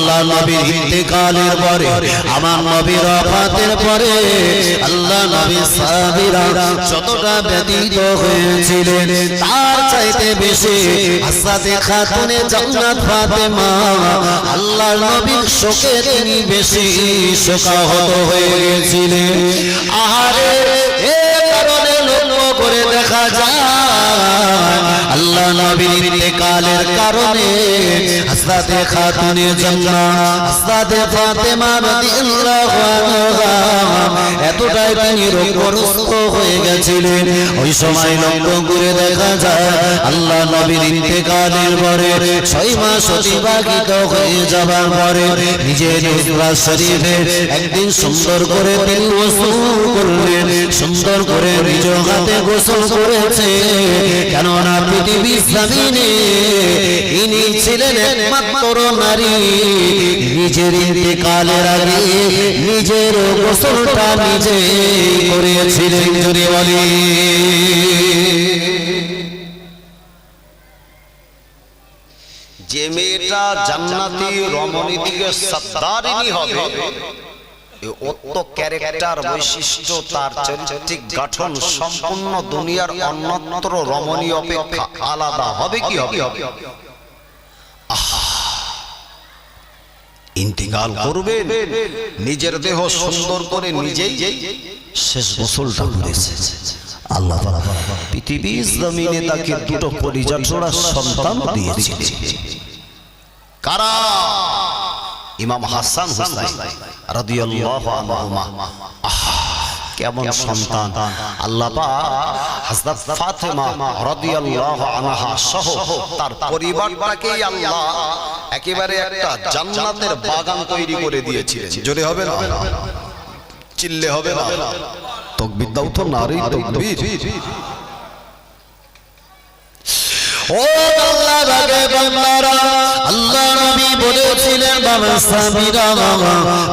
আল্লাহ নবীর ইন্তেকালের পরে আমার নবীর ওফাতের পরে আল্লাহ নবী সাহাবীরা যতটা ব্যতীত হয়েছিলেন তার চাইতে বেশি হযরত খাতুনে জান্নাত ফাতেমা আল্লাহ নবীর শোকে তিনি বেশি শোকাহত হয়ে গেছিলেন। আহারে এ কারণে লক্ষ্য করে দেখা যায় আল্লাহ নবীর ইন্তেকালের কারণে হযরত খাতুনে জান্নাত হযরত ফাতেমা রাদিয়াল্লাহু আনহা এতটাই তিনি রোগগ্রস্ত হয়ে গেছিলেন। ওই সময় লক্ষ্য করে দেখা যায় আল্লাহ নবীর ইন্তেকালের পরে 6 মাস অতিবাহিত হয়ে যাবার পরে নিজের হুজরা শরীফে একদিন সুন্দর করে তিনি গোসল করলেন। সুন্দর করে নিজ হাতে গোসল করেছে, কেননা পৃথিবীর জমিনে ইনি ছিলেন একমাত্র নারী নিজের ইন্তেকালের আগে নিজের গোসলটা নিজে করেছিলেন। জোরে বলি যে মেয়েটা জান্নাতি রমণী দিকে সর্দারিনী হবে, অত ক্যারেক্টার বৈশিষ্ট্য তার চারিত্রিক গঠন সম্পূর্ণ দুনিয়ার অন্যত্র রমণী অপেক্ষা আলাদা হবে কি হবে? ইন্তেকাল করবে, নিজের দেহ সুন্দর করে নিজেই শেষ গোসলটা করেছে। আল্লাহ পৃথিবীর জমিনে তাকে দুটো কলিজা জোড়া সন্তান দিয়েছিলেন। কারা? ইমাম হাসান হুসাইন রাদিয়াল্লাহু আনহুমা। কেমন সন্তান! আল্লাহ পাক হযরত ফাতেমা রাদিয়াল্লাহু আনহা সহ তার পরিবারটাকেই আল্লাহ একেবারে একটা জান্নাতের বাগান তৈরি করে দিয়েছিলেন। জোরে হবে না? চিল্লে হবে না? তাকবীর দাও তো, নারী তাকবীর। ও আল্লাহ রাগে বান্দারা, আল্লাহ নবী বলেছিলেন বাবা সামিরা,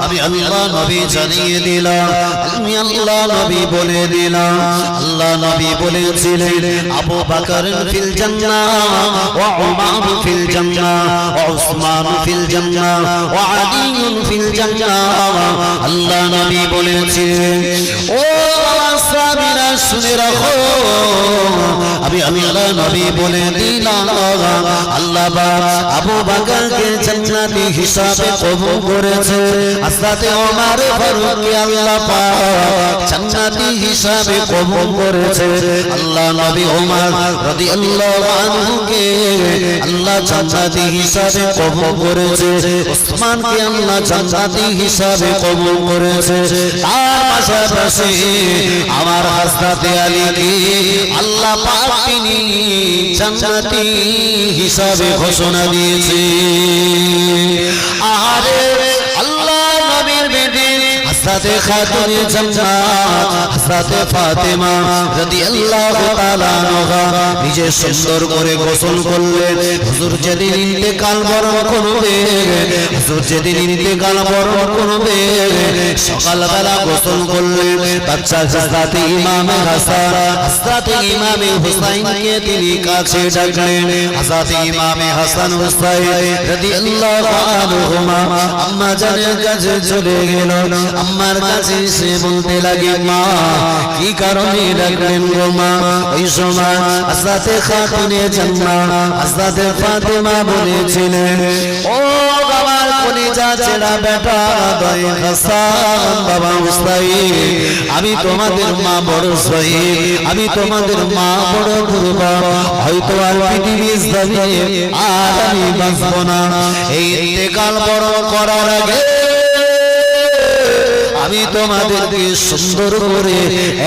আমি আল্লাহ নবী জানিয়ে দিলাম, আমি আল্লাহ নবী বলে দিলাম। আল্লাহ নবী বলেছিলেন আবু বকর ফিল জান্নাহ ওয়া উমর ফিল জান্নাহ ওয়া উসমান ফিল জান্নাহ ওয়া আলী ফিল জান্নাহ। আল্লাহ নবী বলেছিলেন ও বাবা সামিরা শুনে রাখো, আমি আল্লাহ নবী বলে দিলাম আল্লাহ পাক আবু বকরকে জান্নাতি হিসাবে কবুল করেছে, হযরত ওমর ফারুককে আল্লাহ পাক জান্নাতি হিসাবে কবুল করেছে। আল্লাহ নবী ওমর রাদিয়াল্লাহু আনহুকে আল্লাহ জান্নাতি হিসাবে কবুল করেছে, উসমানকে আল্লাহ জান্নাতি হিসাবে কবুল করেছে। তার পাশাপাশি আমার হযরত আলীকে আল্লাহ পাক তিনি জান্নাতি হিসাবে ঘোষণা দিয়েছে। আরে আল্লাহ নবীর বেটি হযরত খাতুনে জান্নাত হযরত ফাতেমা রাদিয়াল্লাহু তাআলা আনহা নিজে সুন্দর করে গোসল করলেন। হুজুর যেদিন ইন্তেকাল বরণ করবে, হুজুর যেদিন ইন্তেকাল বরণ করবে, সকালবেলা গোসল করলেন। বাচ্চা হযরত ইমাম হাসান হযরত ইমাম হুসাইনকে তিনি কাছে ডাকলেন। হযরত ইমাম হাসান হুসাইন রাদিয়াল্লাহু আনহুমা আম্মা জানের কাছে চলে গেল। আম্মার কাছে এসে বলতে লাগে, মা কি কারণে ডাকলেন গো মা? ওই সময় হযরত খাতুনে জান্নাত হযরত ফাতেমা বলেছিলেন, ও বাবার কলিজা ছেড়া বেটা দয় হাসান বাবা হুসাইন, আমি তোমাদের মা বড় শহীদ, আমি তোমাদের মা বড় কুরবান, হয়তো আর পৃথিবীর জমিনে আর আমি বাঁচব না। এই ইন্তেকাল বরণ করার আগে আমি তোমাদেরকে সুন্দর করে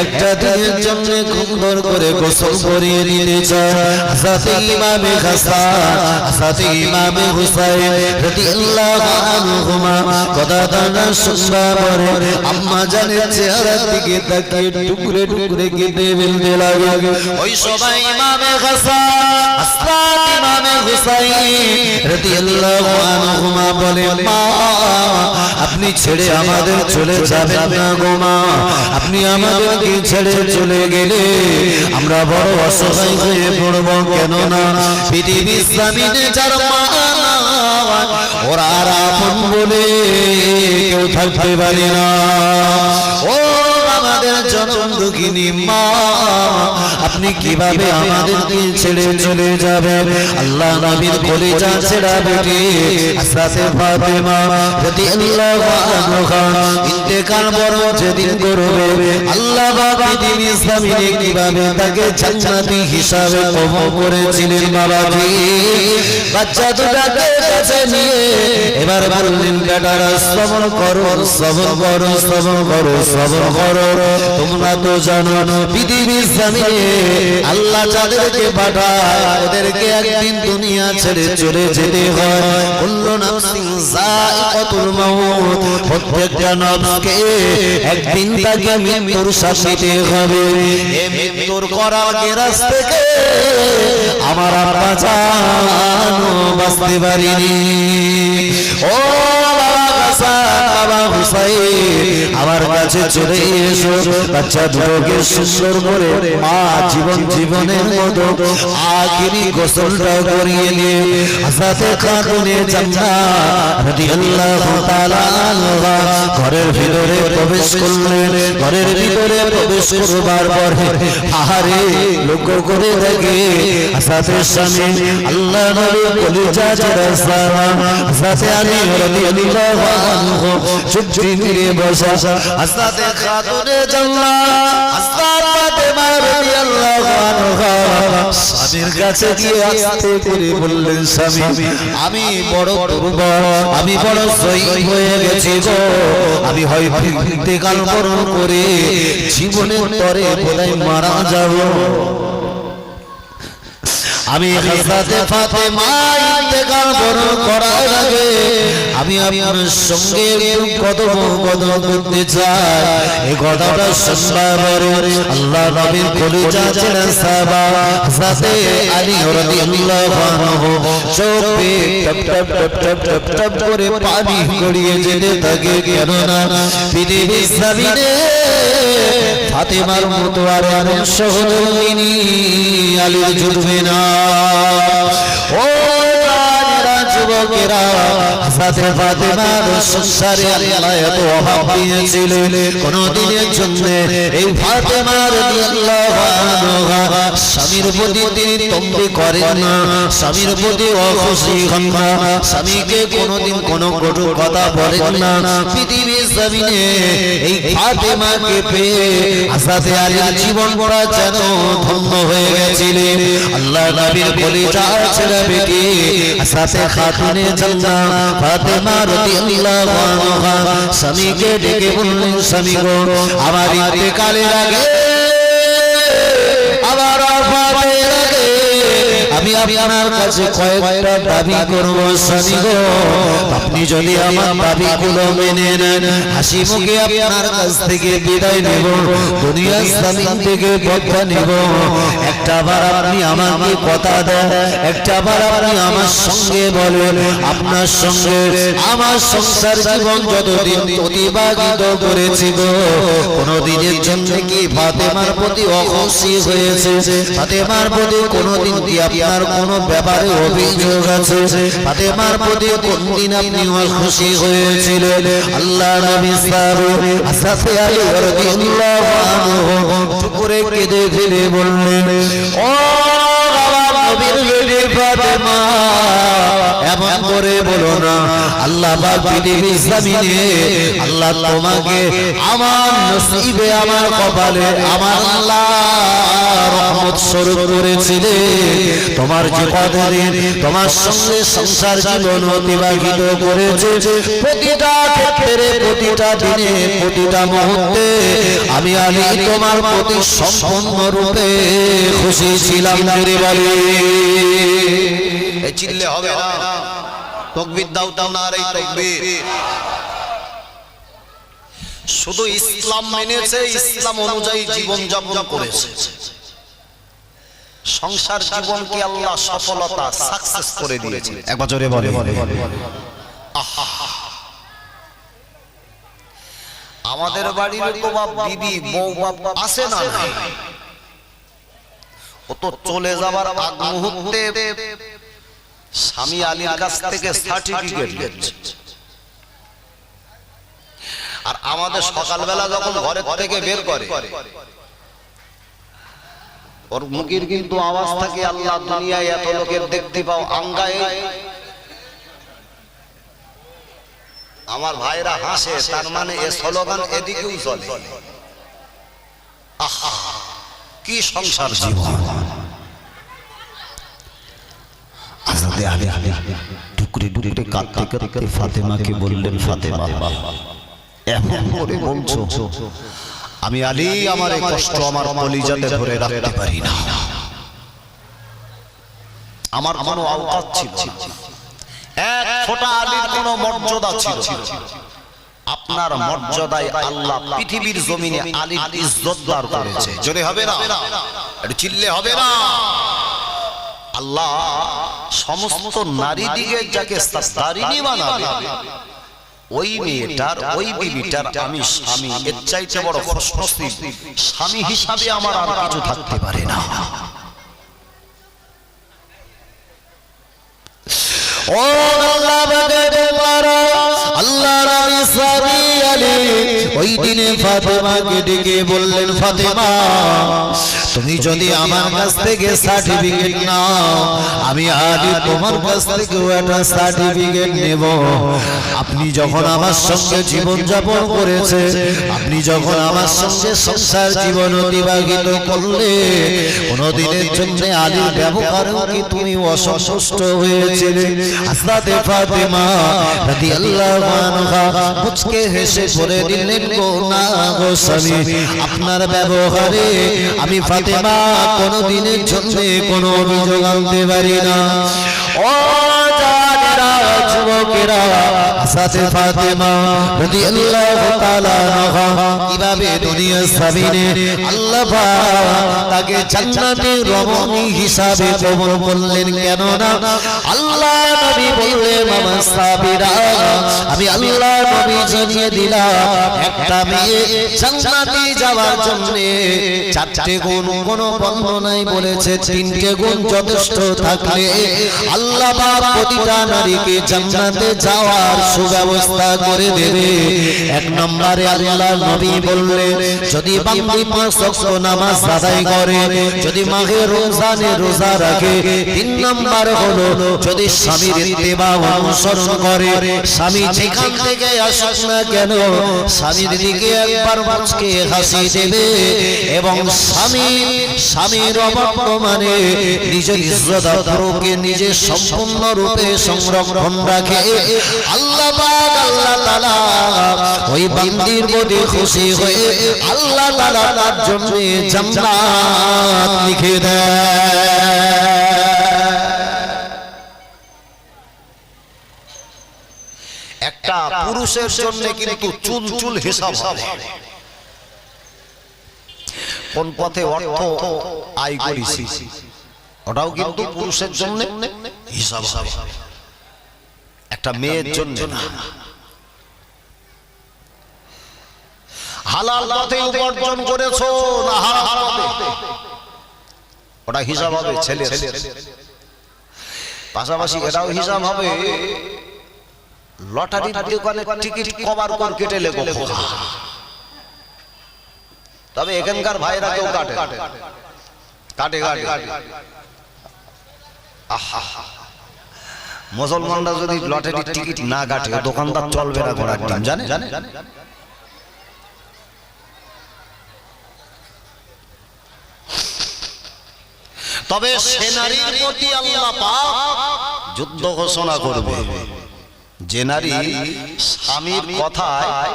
একটা দিনের জন্য সুন্দর করে গোসল করিয়ে দিতে চাই। হযরত ইমামে হাসান হযরত ইমামে হুসাইন রাদিয়াল্লাহু আনহুমা কথাটা শুনবার পরে আম্মা জানের চেহারার দিকে তাকিয়ে টুকরে টুকরে কেঁদে ফেলতে লাগে। ওই সময় ইমামে হাসান হযরত ইমামে হুসাইন রাদিয়াল্লাহু আনহুমা বলে, মা আপনি ছেড়ে আমাদের চলে যাবেন না গো মা, আপনি আমাদেরকে ছেড়ে চলে গেলে আমরা বড় অসহায় হয়ে পড়ব। কেননা পৃথিবীর জমিনে যার মা ওরা আর আপন বলে কেউ থাকতে পারে না। ও আমাদের জনম দুঃখিনী মা, আপনি কিভাবে আমাদেরকে ছেড়ে চলে যাবেন? আল্লাহ নবীর কলিজা ছেড়া বেটি হযরত ফাতেমা রাদিয়াল্লাহু আনহা ইন্তেকাল বড় যেদিন করবে, আল্লাহ পাক পৃথিবী জমিনে কিভাবে তাকে জান্নাতি হিসাবে কবুল করেছিলেন। বাবাজি বাচ্চা দুটাকে কাছে নিয়ে এবার বললেন, বেটারা সবর করো, সবর করো, সবর করো, সবর করো। তোমরা তো জানো পৃথিবীর জমিনে আল্লাহ যাদেরকে পাঠায় ওদেরকে একদিন দুনিয়া ছেড়ে চলে যেতে হয়। কুল্লু নাফসিন যায়িকাতুল মাউত, প্রত্যেকটা নফসকে একদিন তাকে মৃত্যুর স্বাদ নিতে হবে। এই মৃত্যুর করার গেরাস থেকে আমার আব্বা জানো বাঁচতে পারিনি। ও বাবা হুসাইন, আমার কাছে চলে এসো, বাচ্চা দুটোকে সুন্দর করে মা জীবনের মতো আখিরি গোসলটা করিয়ে নিয়ে হযরত খাতুনে জান্নাত রাদিয়াল্লাহু তাআলা আনহা ঘরের ভিতরে প্রবেশ করলেন। ঘরের ভিতরে প্রবেশ করবার পরে আহারে লক্ষ্য করে দেখে হযরতের স্বামী আল্লাহ নবী কলিজা ছেড়া সাহাবা হযরত আলী রাদিয়াল্লাহু আনহু চুপটি মেরে বসা। হযরত খাতুনে জান্নাত হযরত ফাতেমা রাদিয়াল্লাহু আনহা স্বামীর কাছে গিয়ে আস্তে করে বললেন, স্বামী আমি বড় দুর্বল, আমি বড় জয়ী হয়ে গেছি গো, আমি হয়তো ইন্তেকাল করে জীবনের তরে বোধহয় মারা যাব। আমি হযরত ফাতেমা ইন্তেকাল করার আগে আমি আপনার সঙ্গে কদম করতে চাই। এই কথাটা শুনবার পরে আল্লাহ নবীর কলিজা ছেড়া সাহাবা হযরত আলী রাদিয়াল্লাহু আনহু চোখে top top top top top top করে পানি গড়িয়ে যেতে থাকে। কেননা পৃথিবীর জমিনে ফাতেমার মতো আর এমন সহধর্মিনী আলীর জুটবে না। ও যুবকেরা, হযরত ফাতেমার সংসারে আল্লাহ এত অভাব দিয়েছিলেন, কোনদিনের জন্য এই ফাতেমা রাদিয়াল্লাহু আনহা স্বামীর প্রতি তিনি তম্বি করেন না, স্বামীর প্রতি অখুশি হন না, স্বামীকে কোনদিন কোনো কটু কথা বলেন না। পৃথিবীর জমিনে এই ফাতেমাকে পেয়ে হযরত আলীর জীবনটা যেন ধন্য হয়ে গেছিলেন। আল্লাহ নবীর কলিজা ছেড়া বেটি হযরত খাতুনে জান্নাত ফাতেমা রাদিয়াল্লাহু আনহা স্বামীকে ডেকে বললেন, স্বামী গো, আমার ইন্তেকালের আগে আবার ওয়াফাতের আগে আমি আপনার কাছে কয়েকটা দাবি করব। স্বামী গো, আপনি যদি আমার দাবিগুলো মেনে নেন, হাসি মুখে আপনার কাছ থেকে বিদায় নেব, দুনিয়া জমিন থেকে বদলা নেব। একটা বার আপনি আমাকে কথা দেন, একটা বার আপনি আমার সঙ্গে বলেন, আপনার সঙ্গে আমার সংসার জীবন যতদিন অতিবাহিত করেছি গো, কোনদিনের জন্য কি ফাতেমার প্রতি অখুশি হয়েছে? ফাতেমার প্রতি কোনদিন কি আপনার কোনো ব্যাপারে অভিযোগ আছে? ফাতেমার প্রতি কোনদিন আপনি খুশি হয়েছিলেন? আল্লাহ নবী সাল্লাল্লাহু আলী রাদিয়াল্লাহু আনহু চুপরে কেঁদে ফেলে বললেন, ও নবীর বেটি ফাতেমা, এমন করে বলো না। আল্লাহ পাক পৃথিবীর জমিনে আল্লাহ তোমাকে আমার নসিবে, আমার কপালে আমার আল্লাহ রহমত স্বরূপ করেছিলেন। তোমার যে কতদিন তোমার সঙ্গে সংসার জীবন অতিবাহিত করেছে, প্রতিটা ক্ষেত্রে, প্রতিটা দিনে, প্রতিটা মুহূর্তে আমি আলী তোমার প্রতি সম্পূর্ণ রূপে খুশি ছিলাম। জোরে বলি চিল্লে হবে না, তাকবীর দাও দাও না, এই তাকবীর। শুধু ইসলাম মেনেছে, ইসলাম অনুযায়ী জীবন যাপন করেছে, সংসার জীবনকে আল্লাহ সফলতা সাকসেস করে দিয়েছে। একবার জোরে বলে। আমাদের বাড়ির তো বাপ বিবি বউ বাপ আছে না, ও তো চলে যাবার আগ মুহূর্তে স্বামী আলীর কাছ থেকে সার্টিফিকেট নিচ্ছে, আমাদের সকালবেলা যখন ঘরের থেকে বের করে ওর মুখের কিন্তু আওয়াজ থাকে আল্লাহ দুনিয়ায় এত লোকের দেখতে পাও আঙ্গায়। আমার ভাইরা হাসে, তার মানে এ স্লোগান এদিকেও চলে। আহা কি সংসার জীবন। হযরত আলী টুকরে টুকরে কাঁদতে কাঁদতে ফাতেমাকে বললেন, ফাতেমা এমন করে বলছো, আমি আলী আমার এই কষ্ট আমার কলিজাতে ধরে রাখতে পারি না। আমার কোনো আওকাত ছিল না, এক ফোঁটা আলীর কোনো মর্যাদা ছিল না। আপনার মর্যাদায় আল্লাহ পৃথিবীর জমিনে আলীর ইজ্জত দার করেছে। জোরে হবে না, একটু চিল্লে হবে না। আল্লাহ সমস্ত নারী দিকে যাকে সাস্তারিনী বানাবে, ওই মেয়েটার ওই বিবিটার আমি স্বামী, এর চাইতে বড় খুশনসিব স্বামী হিসাবে আমার আর কিছু থাকতে পারে না। ও আল্লাহ বাগেরা আল্লাহ রানী সাবি আলী ওই দিনে ফাতেমাকে ডেকে বললেন, ফাতেমা তুমি যদি আমার কাছ থেকে সার্টিফিকেট নাও, আমি আলী তোমার কাছ থেকে একটা সার্টিফিকেট নেব। আপনি যখন আমার সঙ্গে জীবন যাপন করেছে, আপনি যখন আমার সঙ্গে সংসার জীবন অতিবাহিত করলে, কোনদিনের জন্য আলীর ব্যবহার কি তুমি অসন্তুষ্ট হয়েছিলে? হযরত ফাতেমা রাদিয়াল্লাহু আনহা মুচকে হেসে বলে দিলেন, গো না গো স্বামী, আপনার ব্যবহারে আমি ফাতেমা কোনদিনের জন্য কোনো অভিযোগ আনতে পারি না। ও জানেরা যুবকেরা, হযরত ফাতেমা রাদিয়াল্লাহু তাআলা আনহা কিভাবে দুনিয়ার জমিনে আল্লাহ পাক তাকে জান্নাতের রমণী হিসাবে কবুল করলেন। কেন না আল্লাহ নবী বললেন, আমার সাহাবীরা আমি আল্লাহ নবী জানিয়ে দিলাম, একটা মেয়ে জান্নাতে যাওয়ার জন্য চারটে গুণ, কোন বর্ণনায় বলেছে তিনটে গুণ যথেষ্ট থাকলে আল্লাহ পাক প্রতিটা নারীকে জান্নাতে যাওয়ার সুব্যবস্থা করে দেবে। এক নম্বরে আল্লাহ নবী বললেন, যদি বান্দি 5 ওয়াক্ত নামাজ আদায় করে, যদি মাহে রমজানে রোজা রাখে। 3 নম্বর হলো যদি স্বামীর ইত্তেবা অনুসরণ করে, স্বামী যেখান থেকে আসুক না কেন স্বামীর দিকে একবার মুচকে হাসি দেবে এবং স্বামীর অবর্তমানে নিজের ইজ্জত আবরুকে নিজে সম্পূর্ণ রূপে সংরক্ষণ রাখে। আল্লাহ পাক আল্লাহ তাআলা ওই বান্দির প্রতি খুশি হয়ে আল্লাহ তাআলা তার জন্য জান্নাত লিখে দেয়। একটা পুরুষের জন্য কিন্তু চুল চুল হিসাব হবে, কোন পথে অর্থ আয় করেছি ওটাও কিন্তু পুরুষের জন্য হিসাব হবে, একটা মেয়ের জন্য না। হালাল পথে উপার্জন করেছো না হারাম পথে, ওটা হিসাব হবে ছেলের। পাশাপাশি এটাও হিসাব হবে লটারির দোকানে টিকিট কভার করে কেটে লেগো। তবে এখানকার ভাইরা কেউ কাটে কাটে কাটে। মুসলমানরা যদি লটারির টিকিট না কাটে দোকানদার চলবে না ঘোড়ার ডিম, জানে? তবে সে নারীর প্রতি আল্লাহ পাক যুদ্ধ ঘোষণা করবে যে নারী স্বামীর কথায়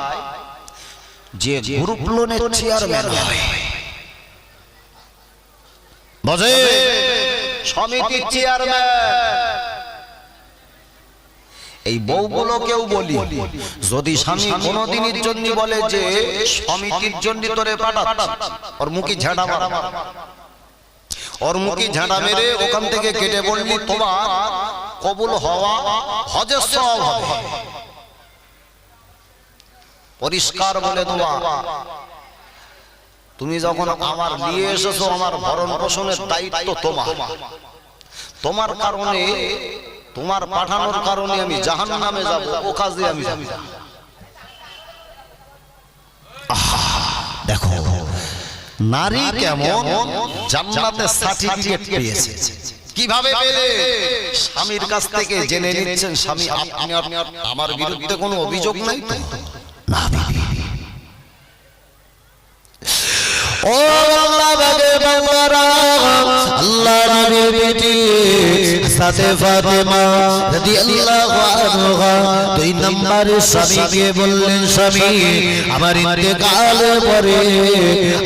যে গ্রুপ লোনের চেয়ারম্যান হয়, বুঝে সমিতির চেয়ারম্যান, এই বউগুলোকেও বলি, যদি স্বামী কোনদিনের জন্য বলে যে সমিতির জন্য তোরে পাঠাচ্ছি, ওর মুখে ঝাঁটা মারা, ওর মুখে ঝাঁটা মেরে ওখান থেকে কেটে বললি তোমার কবুল হওয়া হজের সওয়াব হবে। পরিষ্কার বলে দেওয়া, তুমি যখন আমার নিয়ে এসেছো আমার ভরণ পোষণের দায়িত্ব তোমার কারণে, তোমার পাঠানোর কারণে আমি জাহান্নামে যাব, ও কাজে আমি যাব। দেখো নারী কেমন জান্নাতে সার্টিফিকেট পেয়েছে, কিভাবে পেলে? স্বামীর কাছ থেকে জেনে নিচ্ছেন স্বামী আপনি আমার বিরুদ্ধে কোনো অভিযোগ নাই তো? না বিবি। ও আল্লাহ বাগে বান্দারা, আল্লাহ নবীর বেটি সাথে ফাতেমা রাদিয়াল্লাহু আনহা 2 নম্বরের স্বামীকে বললেন, স্বামী আমার ইন্তেকালের পরে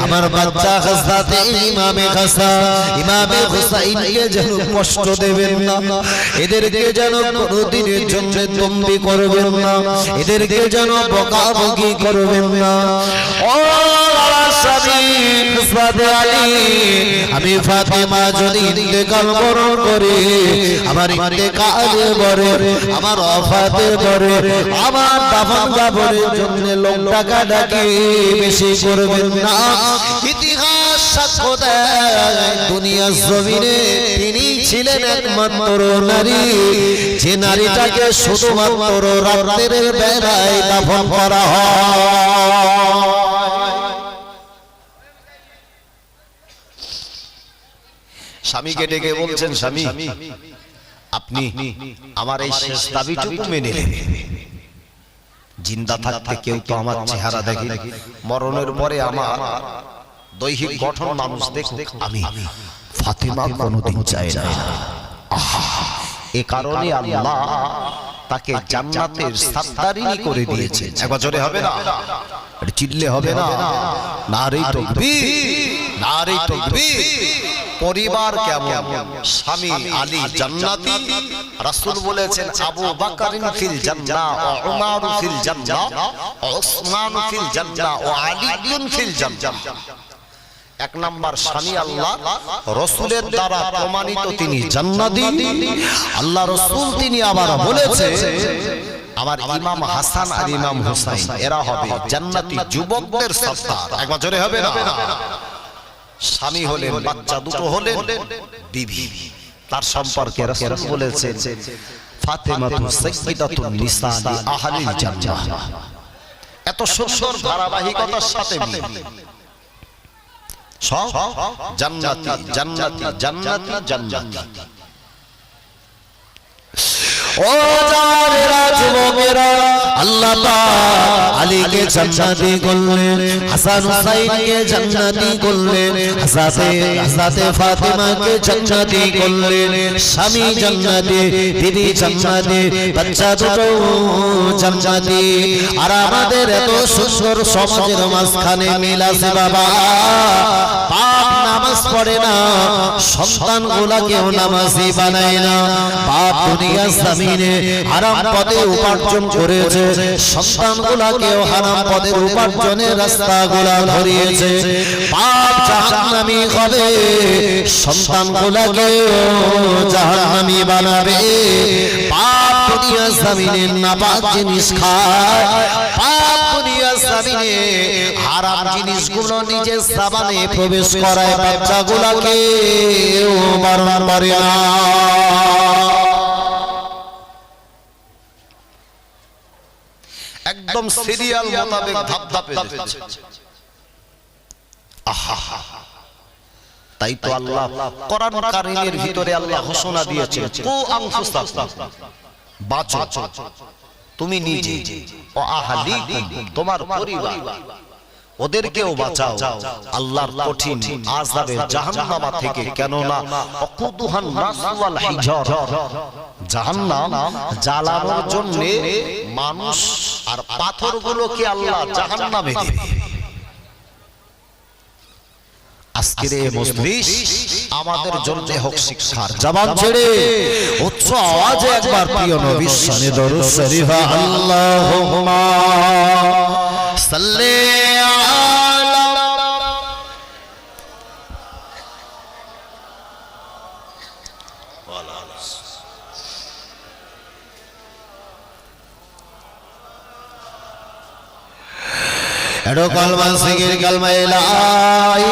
আমার বাচ্চা হযরতে ইমামে হাসান ইমামে হুসাইনকে যেন কষ্ট দেবেন না, এদেরকে যেন কোনদিনের জন্য তম্বি করবেন না, এদেরকে যেন বকাবকি করবেন না। ও আমি ফাতেমা যদি ইন্তেকাল বরণ করে আমার ইন্তেকালের পরে আমার ওফাতের পরে আমার দাফন কাফনের জন্য লোক টাকা ডাকি বেশি করবেন না। ইতিহাস সাক্ষ্য দেয় দুনিয়ার জমিনে তিনি ছিলেন একমাত্র নারী যে নারীটাকে শুধুমাত্র রাতের বেলায় দাফন করা হয়। স্বামীকে ডেকে বলছেন, স্বামী আপনি আমার এই শেষ দাবিটুকু মেনে নেবেন। জিন্দা থাকতে কেউ তো আমার চেহারা দেখে, মরণের পরে আমার দৈহিক গঠন মানুষ দেখুক, আমি ফাতেমা কোনোদিন চাই না। এ কারণে আল্লাহ তাকে জান্নাতের সর্দারিনী করে দিয়েছে। একবার জোরে হবে না, চিল্লে হবে না, নারী তাকবীর, নারী তাকবীর। পরিবার কেমন? স্বামী আলী জান্নাতি, রাসূল বলেছেন আবু বকরিন ফিল জান্নাহ ওয়া উমর ফিল জান্নাহ ওয়া উসমান ফিল জান্নাহ ওয়া আলী ফিল জান্নাহ। এক নাম্বার স্বামী আল্লাহ রাসূলের দ্বারা প্রমাণিত, তিনি জান্নাতি। আল্লাহ রাসূল তিনি আবার বলেছে আমার ইমাম হাসান আর ইমাম হুসাইন এরা হবে জান্নাতি যুবকদের সর্দার। একবার জোরে হবে না। স্বামী হলেন, বাচ্চা দুটো হলেন বিবি। তার সম্পর্কে রাসূল বলেছেন ফাতেমাতু সাইয়্যিদাতুন নিসাই আহলিল জান্নাহ। এত সুন্দর ধারাবাহিকতার সাথে সব জান্নাতি জান্নাতি জান্নাতি জান্নাতি। ও জানেরা যুবকেরা, আল্লাহ পাক আলীকে জান্নাতি করলেন, হাসান হুসাইনকে জান্নাতি করলেন, হযরতে ফাতেমাকে জান্নাতি করলেন। স্বামী জান্নাতি, বিবি জান্নাতি, বাচ্চা দুটো জান্নাতি। আর আমাদের এত সুন্দর সমাজের মাঝখানে মিল আছে বাবা, বাপ নামাজ পড়ে না, সন্তানগুলাকেও নামাজি বানায় না। বাপ দুনিয়ার জমিনে হারাম পথে উপার্জন করেছে, সন্তানগুলাকেও হারাম পথের উপার্জনের রাস্তাগুলা ধরিয়েছে। বাপ জাহান্নামী হবে, সন্তানগুলাকেও জাহান্নামী বানাবে। বাপ দুনিয়ার জমিনে নাপাক জিনিস খায়, বাপ দুনিয়ার জমিনে হারাম জিনিসগুলো নিজের জবানে প্রবেশ করায়, বাচ্চাগুলাকে বারণ করে না। একদম সিরিয়াল মোতাবেক ধাপ ধাপে যাচ্ছে। আহা, তাই তো আল্লাহ কোরআন কারীমের ভিতরে আল্লাহ ঘোষণা দিয়েছেন কু আনফুসাকুম, বাঁচো তুমি নিজে, ও আহলিকুম তোমার পরিবার, ওদেরকেও বাঁচাও আল্লাহর কঠিন আযাবে জাহান্নাম থেকে। কেননা অকুদুহান নাস ওয়াল হিজার, জাহান্নাম জ্বালানোর জন্য মানুষ আর পাথরগুলোকে আল্লাহ জাহান্নামে দেবে। আজকের এই মজলিস আমাদের জন্য হোক শিক্ষার। জবান ছেড়ে উচ্চ আওয়াজে একবার প্রিয় নবীর শানে দরুদ শরীফ আল্লাহুম্মা সাল্লি আলা এডো কলমা সিগির কলমা লা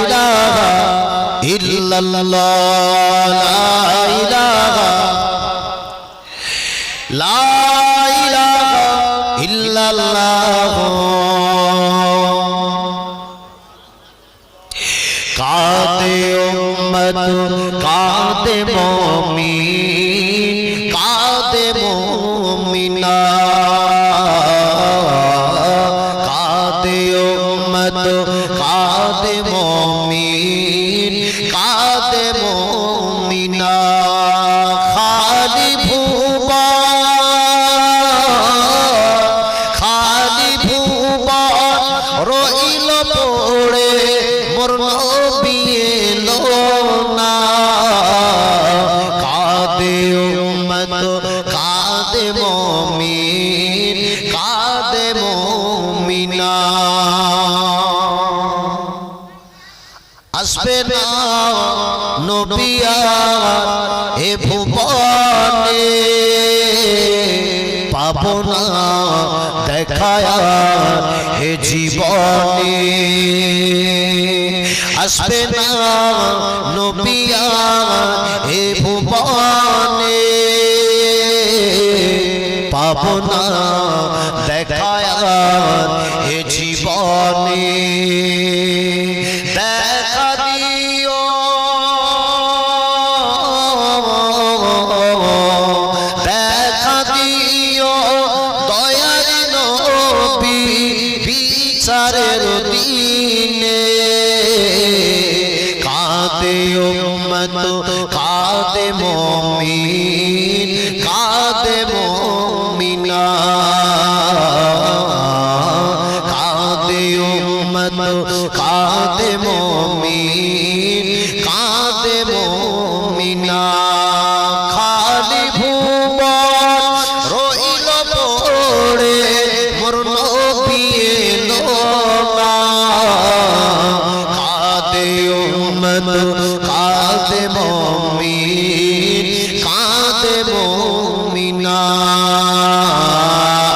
ইলাহা ইল্লাল্লাহ, লা ইলাহা ইল্লাল্লাহ উম্মত কাঁদে মুমিন কাঁদে মুমিনা কাঁদে উম্মত কাঁদে মুমিন কাঁদে মুমিনা খালি ভুবা রইল পড়ে মোর নবী এলো না কাঁদে উম্মত কাঁদে মুমিন কাঁদে মুমিনা আসবে না নবী আর এ ভুবনে পাবো না দেখায়া হে জীবনে আসবে না নবী আর এ ভুবনে পাবো না দেখায়া হে জীবনে দেখা দিও দেখা দিও দয়ার নবী বিচারের দিনে কাঁদে উম্মত কাঁদে মুমিন কাঁদে মুমিনা কাঁদে উম্মত কাঁদে মুমিন কাঁদে মুমিনা খালি ভুবন রইল পড়ে মোর নবী এলো না কাঁদে উম্মত কাঁদে মুমিন কাঁদে মুমিনা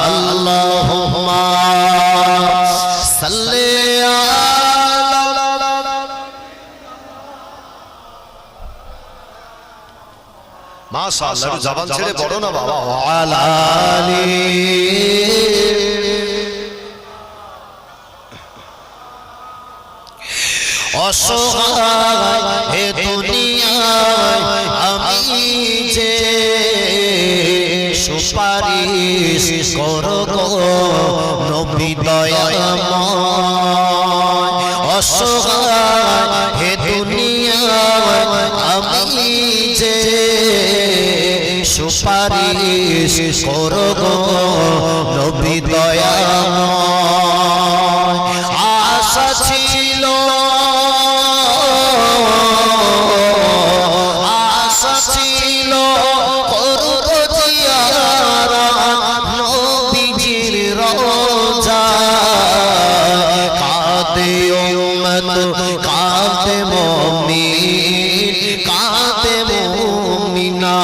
আল্লাহুম্মা সাল্লি মাশাআল্লাহ জবান ছেড়ে পড়ো না বাবা আলা আলি অসহায় হে দুনিয়ায় আমি যে সুপারিশ করব নবী দয়াময় অসহায় হে দুনিয়ায় আমি যে সুপারিশ করব নবী দয়াময় আশা ছিল আশা ছিল করব জিয়ারত নবীজির রওজা কাঁদে উম্মত কাঁদে মুমিন কাঁদে মুমিনা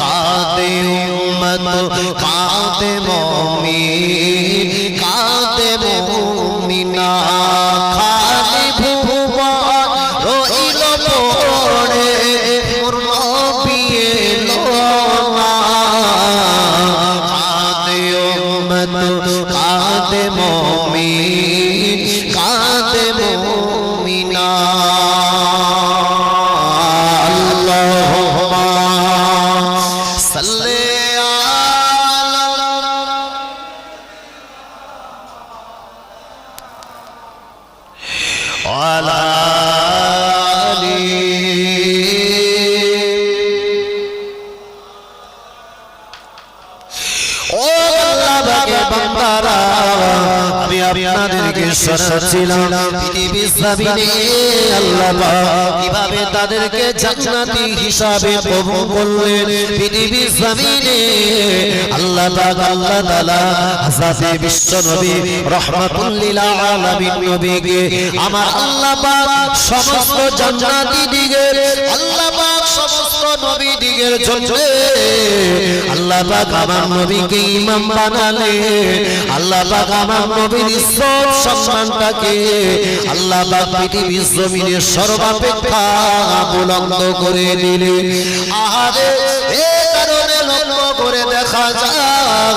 কাঁদে উম্মত কাঁদে মুমিন কাঁদে মুমিনা খালি ভুবন রইল পড়ে মোর নবী এলো না কাঁদে উম্মত কাঁদে মুমিন কাঁদে মুমিনা আল্লাহুম্মা সাল্লি আলা আলি ও আল্লাহ বাগে বান্দারা আমি আপনাদেরকে শোনাচ্ছিলাম পৃথিবীর জমিনে আল্লাহ পাক কিভাবে তাদেরকে জান্নাতি হিসাবে কবুল করলেন পৃথিবীর জমিনে আল্লাহ পাক আল্লাহ তাআলা হযরতে বিশ্ব নবী রাহমাতুল লিল আলামিন নবীকে আমার আল্লাহ পাক সমস্ত জান্নাতি দিগের আল্লাহ পাক সমস্ত নবী দিগের জন্য আল্লাহ পাক আমার নবীকে ইমাম বানালে আল্লাহ পাক আমার নবীর ইজ্জত সম্মানটাকে আল্লাহ পাক পৃথিবীর জমিনে সর্বাপেক্ষা বুলন্দ করে দিলেন আরে এই কারণে লক্ষ্য করে দেখা যায়